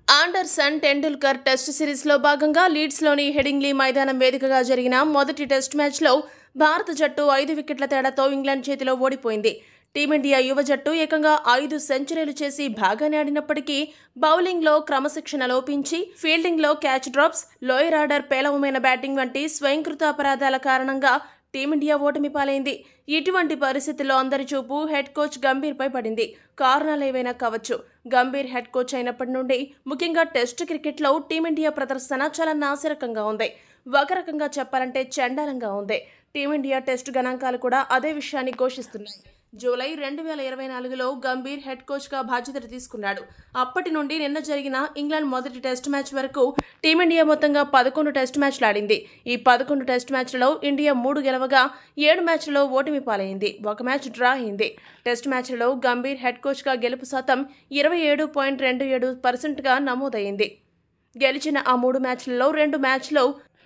Anderson Tendulkar test సిరీస్లో భాగంగా లీడ్స్లోని Headingley మైదానం వేదికగా జరిగిన మొదటి టెస్ట్ మ్యాచ్లో భారత జట్టు 5 వికెట్ల తేడాతో ఇంగ్లాండ్ చేతిలో ఓడిపోయింది. టీమిండియా యువ జట్టు ఏకంగా 5 సెంచరీలు చేసి బాగానే ఆడినప్పటికీ బౌలింగ్లో క్రమశిక్షణ లోపించి, ఫీల్డింగ్లో క్యాచ్ డ్రాప్స్, లోయర్ ఆర్డర్ పేలవమైన బ్యాటింగ్ వంటి స్వయంకృత అపరాధాల కారణంగా టీమిండియా ఓటమి పాలైంది. ఇటువంటి పరిస్థితుల్లో అందరి చూపు హెడ్ కోచ్ గంభీర్పై పడింది. కారణాలేవైనా కావచ్చు, గంభీర్ హెడ్ కోచ్ అయినప్పటి నుండి ముఖ్యంగా టెస్ట్ క్రికెట్లో టీమిండియా ప్రదర్శన చాలా నాసిరకంగా ఉంది. ఒక రకంగా చెప్పాలంటే చండాలంగా ఉంది. టీమిండియా టెస్ట్ గణాంకాలు కూడా అదే విషయాన్ని ఘోషిస్తున్నాయి. జూలై 2024లో గంభీర్ హెడ్ కోచ్గా బాధ్యతలు తీసుకున్నాడు. అప్పటి నుండి నిన్న జరిగిన ఇంగ్లాండ్ మొదటి టెస్ట్ మ్యాచ్ వరకు టీమిండియా మొత్తంగా 11 టెస్ట్ మ్యాచ్లు ఆడింది. ఈ 11 టెస్ట్ మ్యాచ్లలో ఇండియా 3 గెలవగా 7 మ్యాచ్లలో ఓటమి పాలైంది. 1 మ్యాచ్ డ్రా అయింది. టెస్ట్ మ్యాచ్లలో గంభీర్ హెడ్ కోచ్గా గెలుపు శాతం 27.27%గా నమోదైంది. గెలిచిన ఆ 3 మ్యాచ్లలో 2 మ్యాచ్లో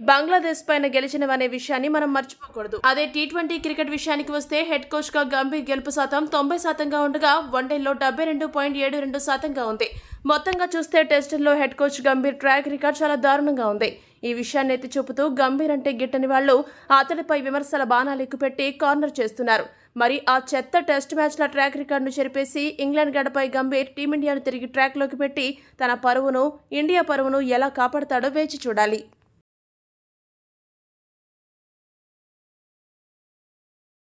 బంగ్లాదేశ్ పైన గెలిచినవనే విషయాన్ని మనం మర్చిపోకూడదు. అదే టీ20 క్రికెట్ విషయానికి వస్తే హెడ్ కోచ్ గా గంభీర్ గెలుపు శాతం 90%గా ఉండగా వన్డేల్లో 72.72%గా ఉంది. మొత్తంగా చూస్తే టెస్టుల్లో head coach Gambhir track record చాలా దారుణంగా ఉంది. ఈ విషయాన్ని ఎత్తి చూపుతూ గంభీర్ అంటే గిట్టని వాళ్లు అతడిపై విమర్శల బాణాలు ఎక్కుపెట్టి కార్నర్ చేస్తున్నారు. మరి ఆ చెత్త టెస్ట్ మ్యాచ్ల ట్రాక్ రికార్డును చెరిపేసి ఇంగ్లాండ్ గడపై గంభీర్ టీమిండియాను తిరిగి ట్రాక్లోకి పెట్టి తన పరువును, ఇండియా పరువును ఎలా కాపాడతాడో వేచి చూడాలి.